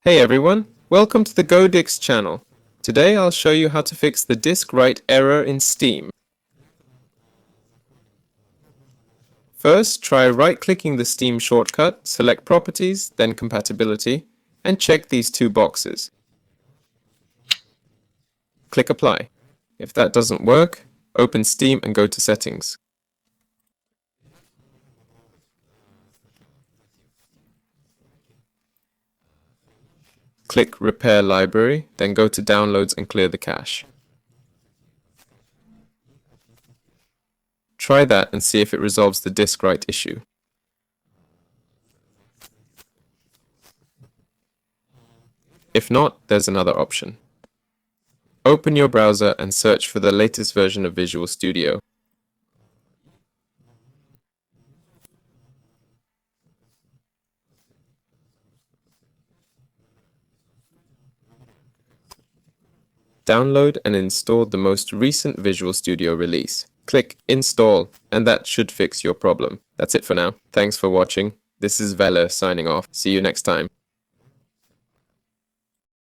Hey everyone, welcome to the GoDix channel. Today I'll show you how to fix the disk write error in Steam. First, try right-clicking the Steam shortcut, select Properties, then Compatibility, and check these two boxes. Click Apply. If that doesn't work, open Steam and go to Settings. Click Repair Library, then go to Downloads and clear the cache. Try that and see if it resolves the disk write issue. If not, there's another option. Open your browser and search for the latest version of Visual Studio. Download and install the most recent Visual Studio release. Click Install, and that should fix your problem. That's it for now. Thanks for watching. This is Vela signing off. See you next time.